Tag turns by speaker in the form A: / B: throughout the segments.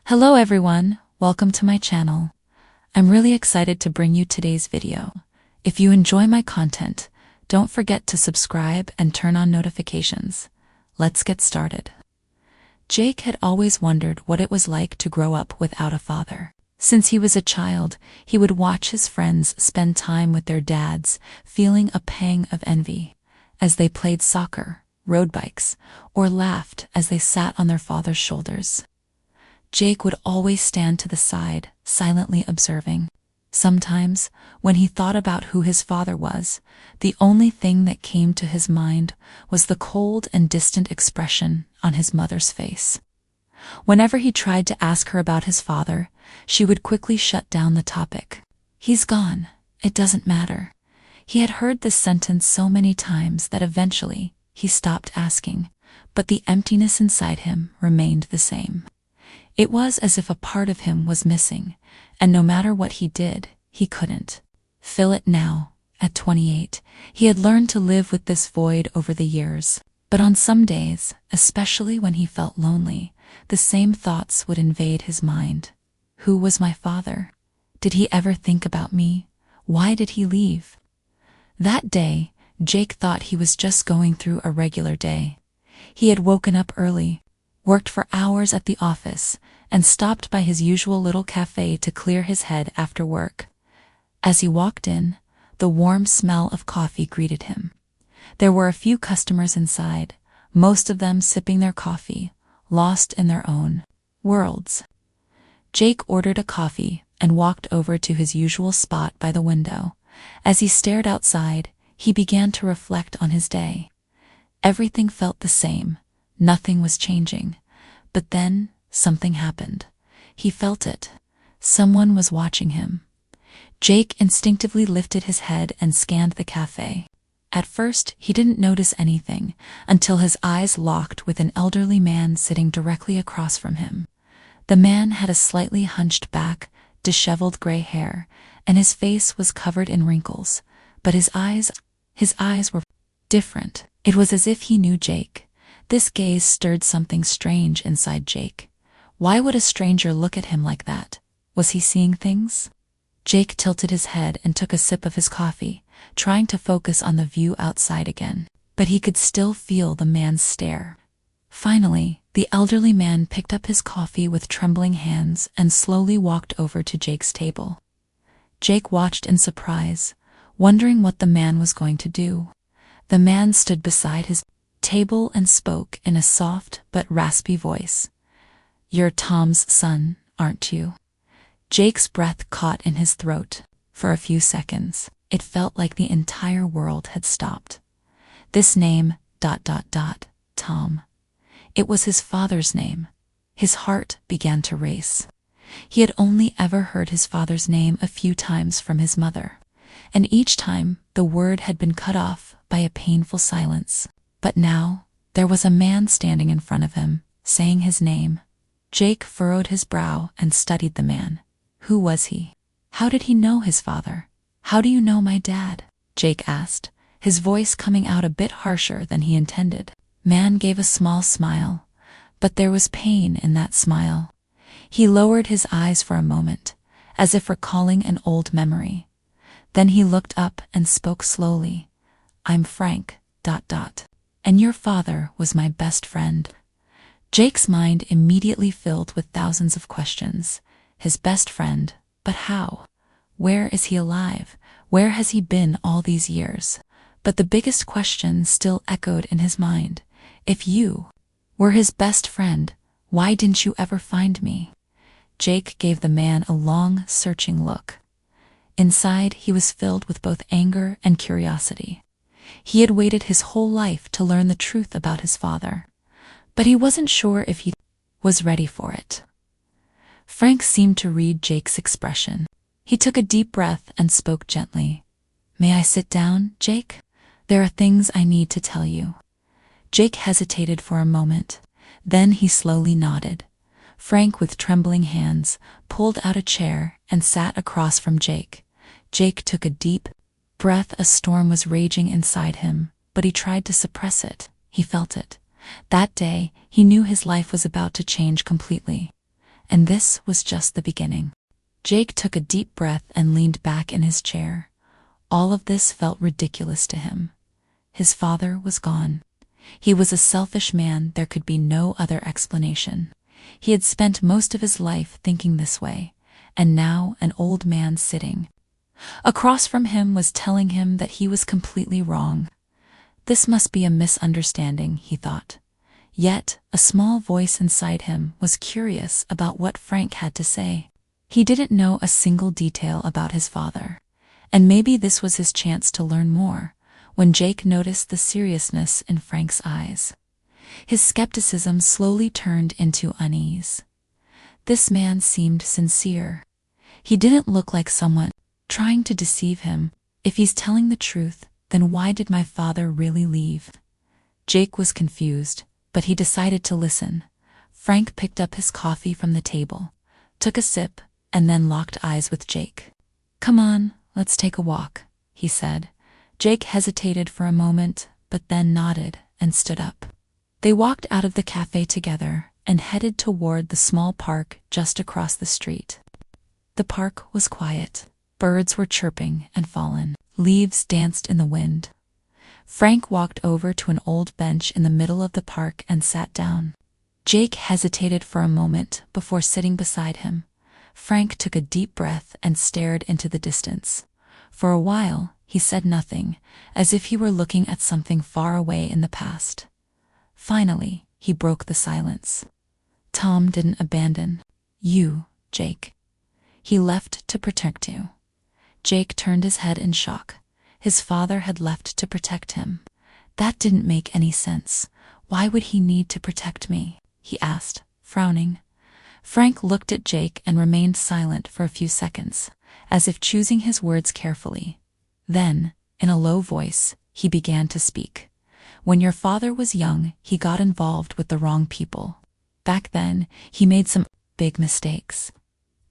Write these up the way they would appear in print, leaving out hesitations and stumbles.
A: Hello everyone, welcome to my channel. I'm really excited to bring you today's video. If you enjoy my content, don't forget to subscribe and turn on notifications. Let's get started. Jake had always wondered what it was like to grow up without a father. Since he was a child, he would watch his friends spend time with their dads, feeling a pang of envy as they played soccer, rode bikes, or laughed as they sat on their father's shoulders. Jake would always stand to the side, silently observing. Sometimes, when he thought about who his father was, the only thing that came to his mind was the cold and distant expression on his mother's face. Whenever he tried to ask her about his father, she would quickly shut down the topic. "He's gone. It doesn't matter." He had heard this sentence so many times that eventually he stopped asking, but the emptiness inside him remained the same. It was as if a part of him was missing, and no matter what he did, he couldn't fill it now. At 28, he had learned to live with this void over the years. But on some days, especially when he felt lonely, the same thoughts would invade his mind. Who was my father? Did he ever think about me? Why did he leave? That day, Jake thought he was just going through a regular day. He had woken up early, worked for hours at the office, and stopped by his usual little cafe to clear his head after work. As he walked in, the warm smell of coffee greeted him. There were a few customers inside, most of them sipping their coffee, lost in their own worlds. Jake ordered a coffee and walked over to his usual spot by the window. As he stared outside, he began to reflect on his day. Everything felt the same. Nothing was changing. But then, something happened. He felt it. Someone was watching him. Jake instinctively lifted his head and scanned the cafe. At first, he didn't notice anything, until his eyes locked with an elderly man sitting directly across from him. The man had a slightly hunched back, disheveled gray hair, and his face was covered in wrinkles. But his eyes were different. It was as if he knew Jake. This gaze stirred something strange inside Jake. Why would a stranger look at him like that? Was he seeing things? Jake tilted his head and took a sip of his coffee, trying to focus on the view outside again. But he could still feel the man's stare. Finally, the elderly man picked up his coffee with trembling hands and slowly walked over to Jake's table. Jake watched in surprise, wondering what the man was going to do. The man stood beside his table and spoke in a soft but raspy voice. "You're Tom's son, aren't you?" Jake's breath caught in his throat. For a few seconds, it felt like the entire world had stopped. This name, Tom. It was his father's name. His heart began to race. He had only ever heard his father's name a few times from his mother, and each time the word had been cut off by a painful silence. But now, there was a man standing in front of him, saying his name. Jake furrowed his brow and studied the man. Who was he? How did he know his father? "How do you know my dad?" Jake asked, his voice coming out a bit harsher than he intended. Man gave a small smile, but there was pain in that smile. He lowered his eyes for a moment, as if recalling an old memory. Then he looked up and spoke slowly. "I'm Frank, and your father was my best friend." Jake's mind immediately filled with thousands of questions. His best friend, but how? Where is he alive? Where has he been all these years? But the biggest question still echoed in his mind. If you were his best friend, why didn't you ever find me? Jake gave the man a long, searching look. Inside, he was filled with both anger and curiosity. He had waited his whole life to learn the truth about his father, but he wasn't sure if he was ready for it. Frank seemed to read Jake's expression. He took a deep breath and spoke gently. "May I sit down, Jake? There are things I need to tell you." Jake hesitated for a moment. Then he slowly nodded. Frank, with trembling hands, pulled out a chair and sat across from Jake. Jake took a deep breath. A storm was raging inside him, but he tried to suppress it. He felt it. That day, he knew his life was about to change completely. And this was just the beginning. Jake took a deep breath and leaned back in his chair. All of this felt ridiculous to him. His father was gone. He was a selfish man, there could be no other explanation. He had spent most of his life thinking this way, and now an old man sitting across from him was telling him that he was completely wrong. This must be a misunderstanding, he thought. Yet, a small voice inside him was curious about what Frank had to say. He didn't know a single detail about his father, and maybe this was his chance to learn more, when Jake noticed the seriousness in Frank's eyes. His skepticism slowly turned into unease. This man seemed sincere. He didn't look like someone trying to deceive him. If he's telling the truth, then why did my father really leave? Jake was confused, but he decided to listen. Frank picked up his coffee from the table, took a sip, and then locked eyes with Jake. "Come on, let's take a walk," he said. Jake hesitated for a moment, but then nodded and stood up. They walked out of the cafe together and headed toward the small park just across the street. The park was quiet. Birds were chirping and fallen. Leaves danced in the wind. Frank walked over to an old bench in the middle of the park and sat down. Jake hesitated for a moment before sitting beside him. Frank took a deep breath and stared into the distance. For a while, he said nothing, as if he were looking at something far away in the past. Finally, he broke the silence. "Tom didn't abandon you, Jake. He left to protect you." Jake turned his head in shock. His father had left to protect him. That didn't make any sense. "Why would he need to protect me?" he asked, frowning. Frank looked at Jake and remained silent for a few seconds, as if choosing his words carefully. Then, in a low voice, he began to speak. "When your father was young, he got involved with the wrong people. Back then, he made some big mistakes.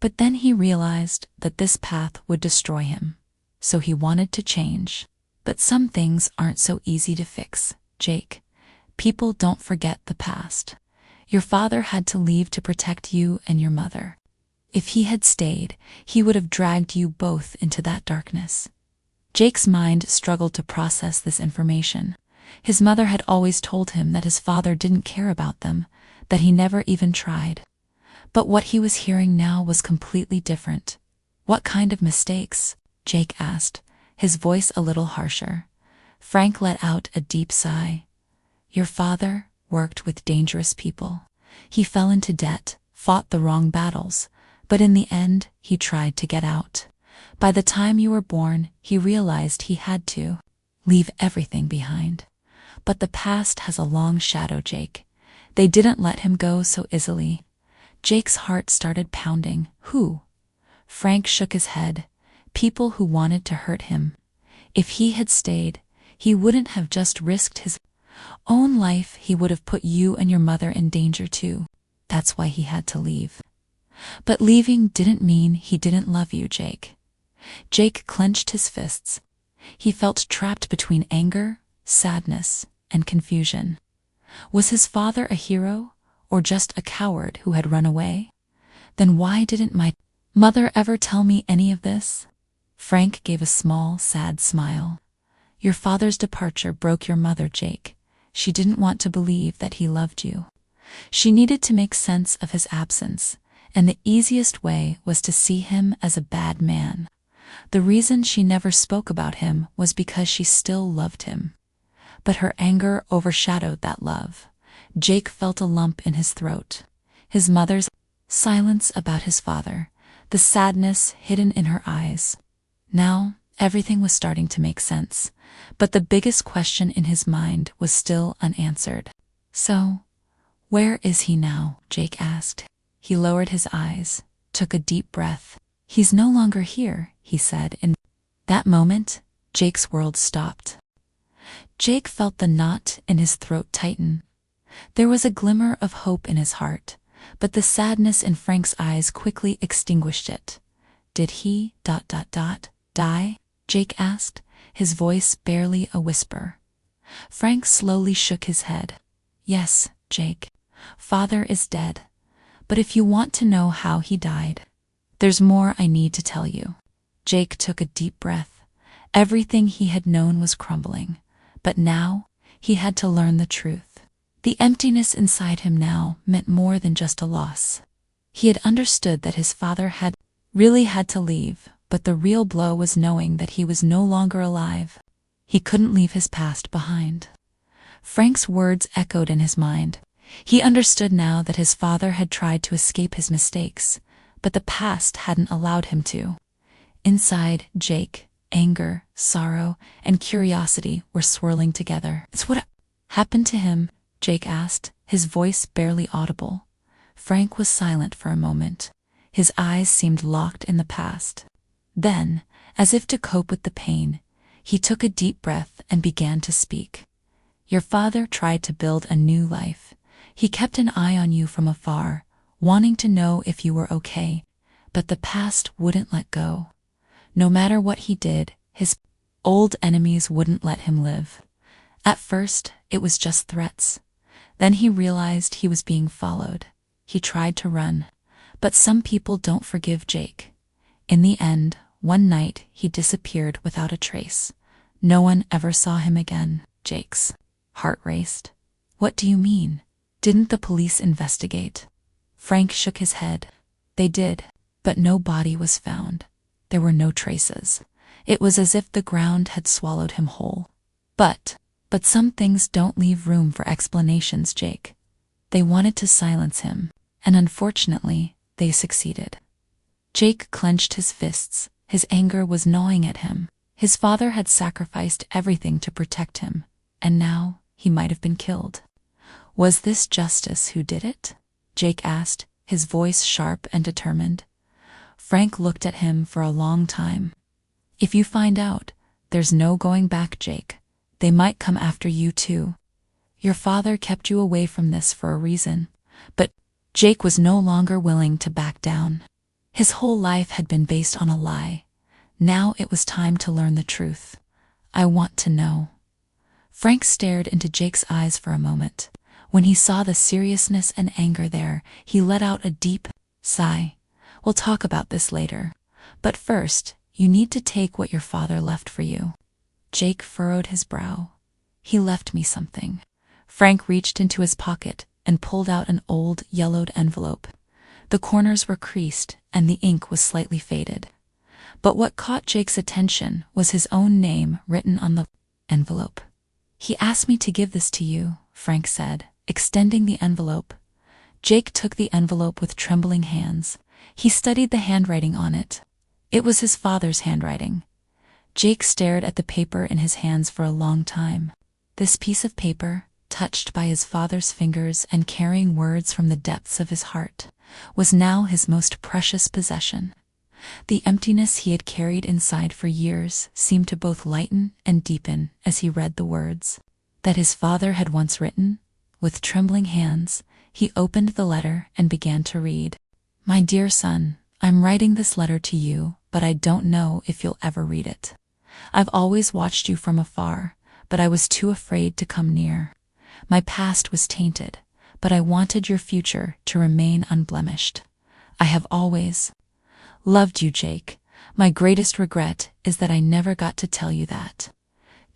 A: But then he realized that this path would destroy him. So he wanted to change. But some things aren't so easy to fix, Jake. People don't forget the past. Your father had to leave to protect you and your mother. If he had stayed, he would have dragged you both into that darkness." Jake's mind struggled to process this information. His mother had always told him that his father didn't care about them, that he never even tried. But what he was hearing now was completely different. "What kind of mistakes?" Jake asked, his voice a little harsher. Frank let out a deep sigh. "Your father worked with dangerous people. He fell into debt, fought the wrong battles, but in the end, he tried to get out. By the time you were born, he realized he had to leave everything behind. But the past has a long shadow, Jake. They didn't let him go so easily." Jake's heart started pounding. "Who?" Frank shook his head. "People who wanted to hurt him. If he had stayed, he wouldn't have just risked his own life, he would have put you and your mother in danger too. That's why he had to leave." But leaving didn't mean he didn't love you, Jake. Jake clenched his fists. He felt trapped between anger, sadness, and confusion. Was his father a hero, or just a coward who had run away? Then why didn't my mother ever tell me any of this? Frank gave a small, sad smile. "Your father's departure broke your mother, Jake. She didn't want to believe that he loved you. She needed to make sense of his absence, and the easiest way was to see him as a bad man. The reason she never spoke about him was because she still loved him. But her anger overshadowed that love." Jake felt a lump in his throat. His mother's silence about his father, the sadness hidden in her eyes. Now, everything was starting to make sense, but the biggest question in his mind was still unanswered. "So, where is he now?" Jake asked. He lowered his eyes, took a deep breath. "He's no longer here," he said. In that moment, Jake's world stopped. Jake felt the knot in his throat tighten. There was a glimmer of hope in his heart, but the sadness in Frank's eyes quickly extinguished it. "Did he die?" Jake asked, his voice barely a whisper. Frank slowly shook his head. "Yes, Jake. Father is dead. But if you want to know how he died, there's more I need to tell you. Jake took a deep breath. Everything he had known was crumbling, but now he had to learn the truth. The emptiness inside him now meant more than just a loss. He had understood that his father had really had to leave, but the real blow was knowing that he was no longer alive. He couldn't leave his past behind. Frank's words echoed in his mind. He understood now that his father had tried to escape his mistakes, but the past hadn't allowed him to. Inside Jake, anger, sorrow, and curiosity were swirling together. "It's what happened to him?" Jake asked, his voice barely audible. Frank was silent for a moment. His eyes seemed locked in the past. Then, as if to cope with the pain, he took a deep breath and began to speak. "Your father tried to build a new life. He kept an eye on you from afar, wanting to know if you were okay, but the past wouldn't let go. No matter what he did, his old enemies wouldn't let him live. At first, it was just threats. Then he realized he was being followed. He tried to run, but some people don't forgive Jake. In the end, one night he disappeared without a trace. No one ever saw him again." Jake's heart raced. "What do you mean? Didn't the police investigate?" Frank shook his head. "They did, but no body was found. There were no traces. It was as if the ground had swallowed him whole. But some things don't leave room for explanations, Jake. They wanted to silence him, and unfortunately, they succeeded." Jake clenched his fists. His anger was gnawing at him. His father had sacrificed everything to protect him, and now he might have been killed. "Was this justice who did it?" Jake asked, his voice sharp and determined. Frank looked at him for a long time. "If you find out, there's no going back, Jake. They might come after you too. Your father kept you away from this for a reason." But Jake was no longer willing to back down. His whole life had been based on a lie. Now it was time to learn the truth. "I want to know." Frank stared into Jake's eyes for a moment. When he saw the seriousness and anger there, he let out a deep sigh. "We'll talk about this later. But first, you need to take what your father left for you." Jake furrowed his brow. "He left me something." Frank reached into his pocket and pulled out an old, yellowed envelope. The corners were creased and the ink was slightly faded. But what caught Jake's attention was his own name written on the envelope. "He asked me to give this to you," Frank said, extending the envelope. Jake took the envelope with trembling hands. He studied the handwriting on it. It was his father's handwriting. Jake stared at the paper in his hands for a long time. This piece of paper, touched by his father's fingers and carrying words from the depths of his heart, was now his most precious possession. The emptiness he had carried inside for years seemed to both lighten and deepen as he read the words that his father had once written. With trembling hands, he opened the letter and began to read. "My dear son, I'm writing this letter to you, but I don't know if you'll ever read it. I've always watched you from afar, but I was too afraid to come near. My past was tainted, but I wanted your future to remain unblemished. I have always loved you, Jake. My greatest regret is that I never got to tell you that."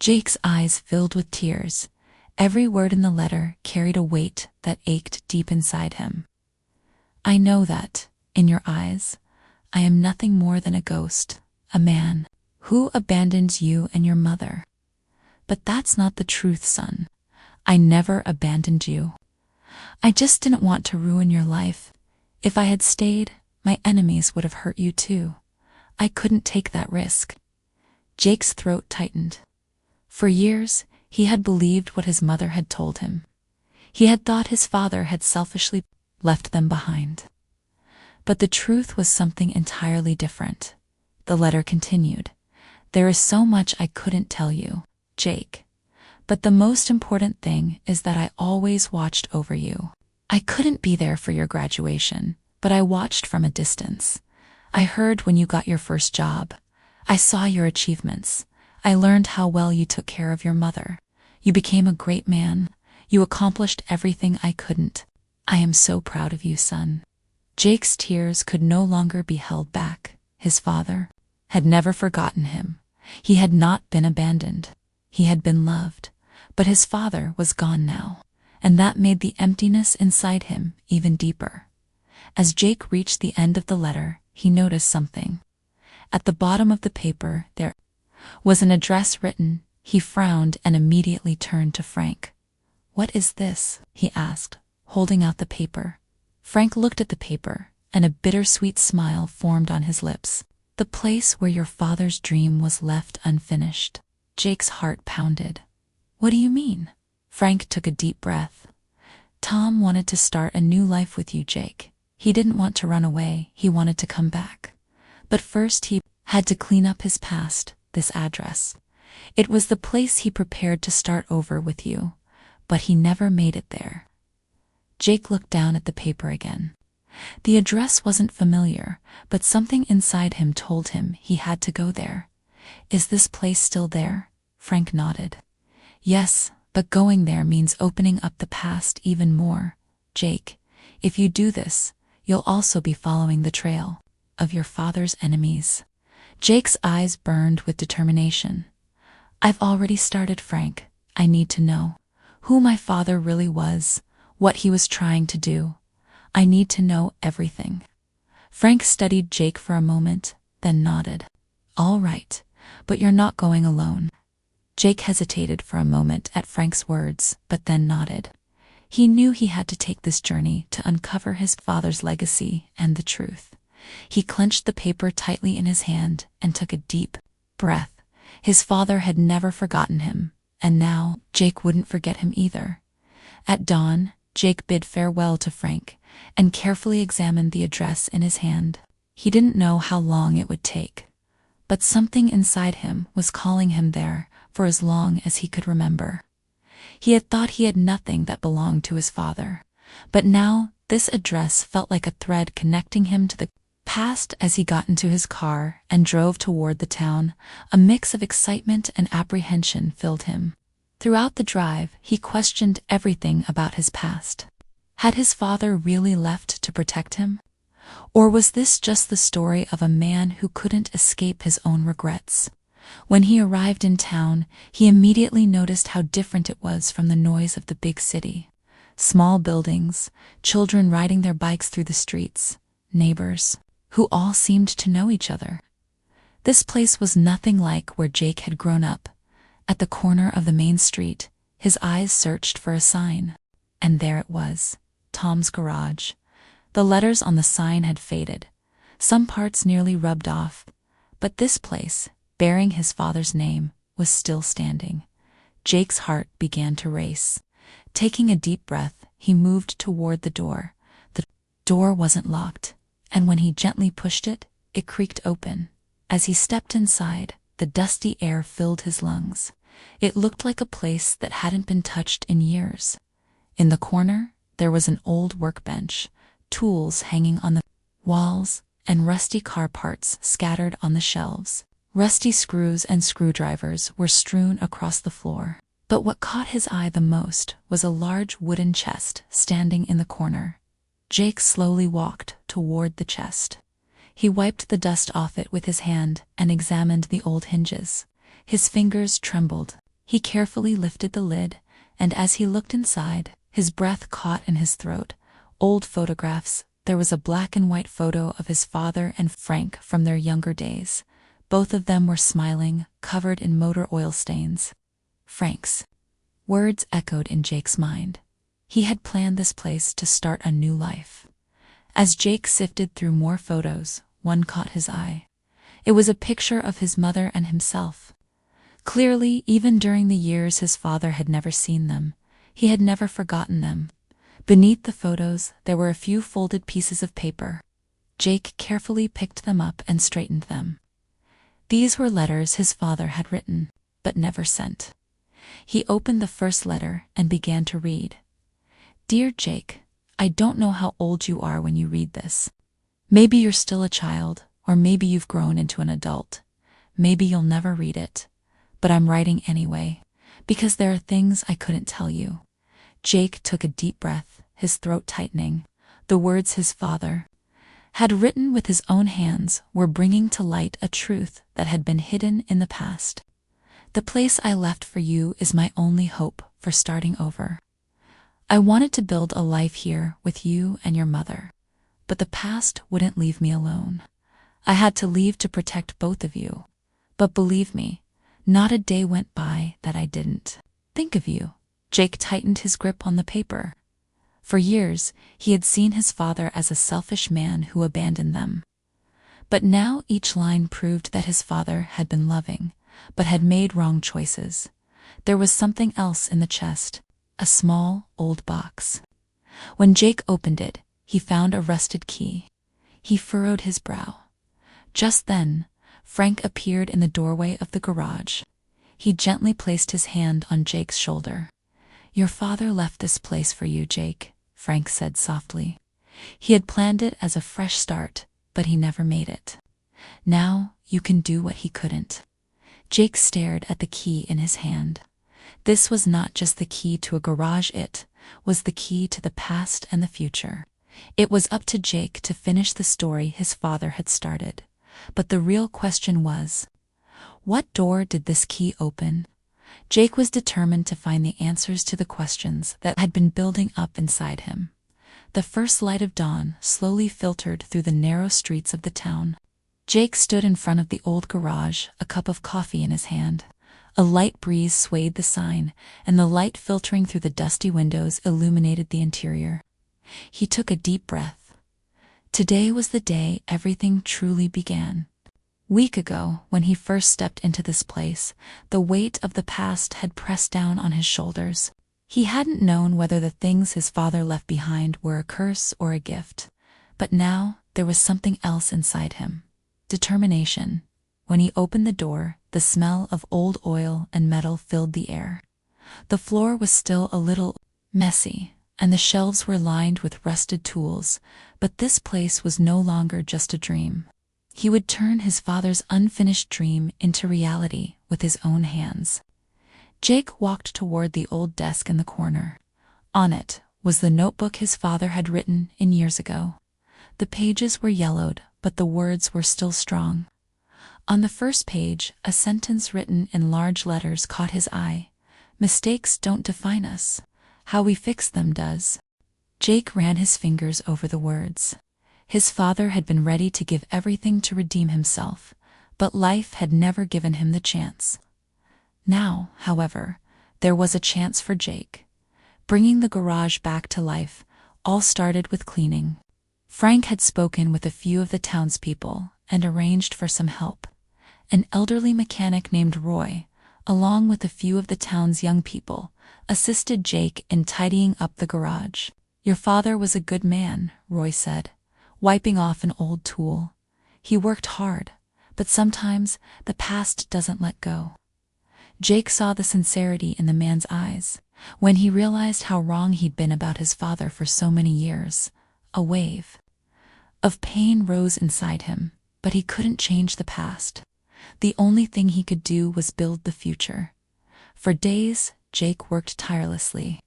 A: Jake's eyes filled with tears. Every word in the letter carried a weight that ached deep inside him. "I know that, in your eyes, I am nothing more than a ghost, a man who abandoned you and your mother. But that's not the truth, son. I never abandoned you. I just didn't want to ruin your life. If I had stayed, my enemies would have hurt you too. I couldn't take that risk." Jake's throat tightened. For years, he had believed what his mother had told him. He had thought his father had selfishly left them behind. But the truth was something entirely different. The letter continued. "There is so much I couldn't tell you, Jake. But the most important thing is that I always watched over you. I couldn't be there for your graduation, but I watched from a distance. I heard when you got your first job. I saw your achievements. I learned how well you took care of your mother. You became a great man. You accomplished everything I couldn't. I am so proud of you, son." Jake's tears could no longer be held back. His father had never forgotten him. He had not been abandoned. He had been loved. But his father was gone now, and that made the emptiness inside him even deeper. As Jake reached the end of the letter, he noticed something. At the bottom of the paper, there was an address written. He frowned and immediately turned to Frank. "What is this?" he asked, holding out the paper. Frank looked at the paper, and a bittersweet smile formed on his lips. "The place where your father's dream was left unfinished." Jake's heart pounded. "What do you mean?" Frank took a deep breath. "Tom wanted to start a new life with you, Jake. He didn't want to run away, he wanted to come back. But first he had to clean up his past. This address. It was the place he prepared to start over with you, but he never made it there." Jake looked down at the paper again. The address wasn't familiar, but something inside him told him he had to go there. "Is this place still there?" Frank nodded. "Yes, but going there means opening up the past even more. Jake, if you do this, you'll also be following the trail of your father's enemies." Jake's eyes burned with determination. "I've already started, Frank. I need to know who my father really was, what he was trying to do. I need to know everything." Frank studied Jake for a moment, then nodded. "All right, but you're not going alone." Jake hesitated for a moment at Frank's words, but then nodded. He knew he had to take this journey to uncover his father's legacy and the truth. He clenched the paper tightly in his hand and took a deep breath. His father had never forgotten him, and now Jake wouldn't forget him either. At dawn, Jake bid farewell to Frank and carefully examined the address in his hand. He didn't know how long it would take, but something inside him was calling him there for as long as he could remember. He had thought he had nothing that belonged to his father, but now this address felt like a thread connecting him to the past. As he got into his car and drove toward the town, a mix of excitement and apprehension filled him. Throughout the drive, he questioned everything about his past. Had his father really left to protect him? Or was this just the story of a man who couldn't escape his own regrets? When he arrived in town, he immediately noticed how different it was from the noise of the big city. Small buildings, children riding their bikes through the streets, neighbors who all seemed to know each other. This place was nothing like where Jake had grown up. At the corner of the main street, his eyes searched for a sign. And there it was, Tom's Garage. The letters on the sign had faded, some parts nearly rubbed off, but this place, bearing his father's name, was still standing. Jake's heart began to race. Taking a deep breath, he moved toward the door. The door wasn't locked, and when he gently pushed it, it creaked open. As he stepped inside, the dusty air filled his lungs. It looked like a place that hadn't been touched in years. In the corner, there was an old workbench, tools hanging on the walls, and rusty car parts scattered on the shelves. Rusty screws and screwdrivers were strewn across the floor. But what caught his eye the most was a large wooden chest standing in the corner. Jake slowly walked toward the chest. He wiped the dust off it with his hand and examined the old hinges. His fingers trembled. He carefully lifted the lid, and as he looked inside, his breath caught in his throat. Old photographs. There was a black and white photo of his father and Frank from their younger days. Both of them were smiling, covered in motor oil stains. Frank's words echoed in Jake's mind. He had planned this place to start a new life. As Jake sifted through more photos, one caught his eye. It was a picture of his mother and himself. Clearly, even during the years his father had never seen them, he had never forgotten them. Beneath the photos, there were a few folded pieces of paper. Jake carefully picked them up and straightened them. These were letters his father had written, but never sent. He opened the first letter and began to read. "Dear Jake, I don't know how old you are when you read this. Maybe you're still a child, or maybe you've grown into an adult. Maybe you'll never read it. But I'm writing anyway, because there are things I couldn't tell you." Jake took a deep breath, his throat tightening. The words his father had written with his own hands, were bringing to light a truth that had been hidden in the past. The place I left for you is my only hope for starting over. I wanted to build a life here with you and your mother, but the past wouldn't leave me alone. I had to leave to protect both of you. But believe me, not a day went by that I didn't think of you. Jake tightened his grip on the paper. For years, he had seen his father as a selfish man who abandoned them. But now each line proved that his father had been loving, but had made wrong choices. There was something else in the chest, a small, old box. When Jake opened it, he found a rusted key. He furrowed his brow. Just then, Frank appeared in the doorway of the garage. He gently placed his hand on Jake's shoulder. "Your father left this place for you, Jake," Frank said softly. "He had planned it as a fresh start, but he never made it. Now you can do what he couldn't." Jake stared at the key in his hand. This was not just the key to a garage, it was the key to the past and the future. It was up to Jake to finish the story his father had started. But the real question was, what door did this key open? Jake was determined to find the answers to the questions that had been building up inside him. The first light of dawn slowly filtered through the narrow streets of the town. Jake stood in front of the old garage, a cup of coffee in his hand. A light breeze swayed the sign, and the light filtering through the dusty windows illuminated the interior. He took a deep breath. Today was the day everything truly began. Week ago, when he first stepped into this place, the weight of the past had pressed down on his shoulders. He hadn't known whether the things his father left behind were a curse or a gift. But now, there was something else inside him. Determination. When he opened the door, the smell of old oil and metal filled the air. The floor was still a little messy, and the shelves were lined with rusted tools, but this place was no longer just a dream. He would turn his father's unfinished dream into reality with his own hands. Jake walked toward the old desk in the corner. On it was the notebook his father had written in years ago. The pages were yellowed, but the words were still strong. On the first page, a sentence written in large letters caught his eye. "Mistakes don't define us. How we fix them does." Jake ran his fingers over the words. His father had been ready to give everything to redeem himself, but life had never given him the chance. Now, however, there was a chance for Jake. Bringing the garage back to life all started with cleaning. Frank had spoken with a few of the townspeople and arranged for some help. An elderly mechanic named Roy, along with a few of the town's young people, assisted Jake in tidying up the garage. "Your father was a good man," Roy said, wiping off an old tool. "He worked hard, but sometimes the past doesn't let go." Jake saw the sincerity in the man's eyes. When he realized how wrong he'd been about his father for so many years, a wave of pain rose inside him, but he couldn't change the past. The only thing he could do was build the future. For days, Jake worked tirelessly.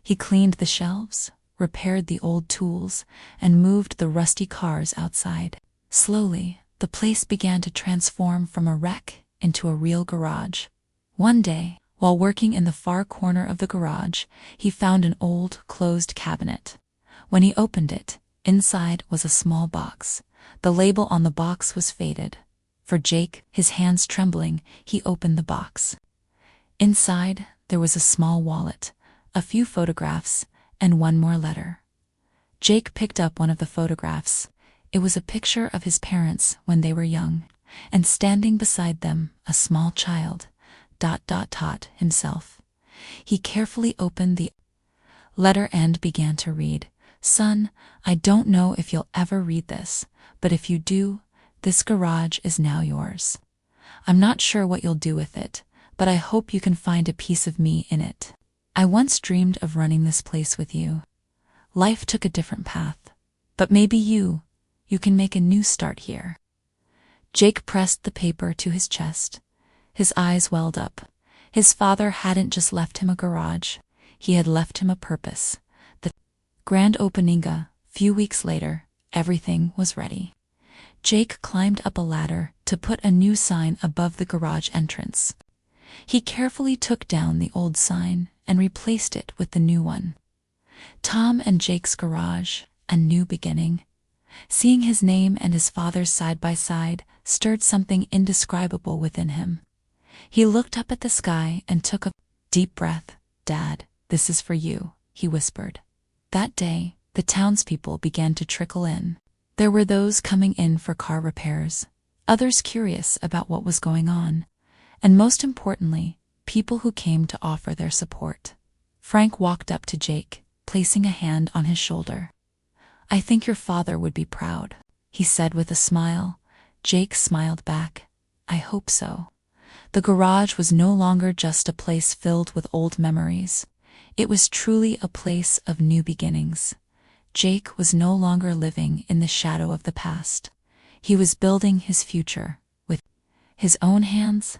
A: He cleaned the shelves, repaired the old tools, and moved the rusty cars outside. Slowly, the place began to transform from a wreck into a real garage. One day, while working in the far corner of the garage, he found an old, closed cabinet. When he opened it, inside was a small box. The label on the box was faded. For Jake, his hands trembling, he opened the box. Inside, there was a small wallet, a few photographs, and one more letter. Jake picked up one of the photographs. It was a picture of his parents when they were young, and standing beside them, a small child, himself. He carefully opened the letter and began to read. "Son, I don't know if you'll ever read this, but if you do, this garage is now yours. I'm not sure what you'll do with it, but I hope you can find a piece of me in it. I once dreamed of running this place with you. Life took a different path, but maybe you can make a new start here." Jake pressed the paper to his chest. His eyes welled up. His father hadn't just left him a garage, he had left him a purpose. The grand opening a few weeks later, Everything was ready. Jake climbed up a ladder to put a new sign above the garage entrance. He carefully took down the old sign and replaced it with the new one. Tom and Jake's Garage, a new beginning. Seeing his name and his father's side by side stirred something indescribable within him. He looked up at the sky and took a deep breath. "Dad, this is for you," he whispered. That day, the townspeople began to trickle in. There were those coming in for car repairs, others curious about what was going on, and most importantly, people who came to offer their support. Frank walked up to Jake, placing a hand on his shoulder. "I think your father would be proud," he said with a smile. Jake smiled back. "I hope so." The garage was no longer just a place filled with old memories. It was truly a place of new beginnings. Jake was no longer living in the shadow of the past. He was building his future with his own hands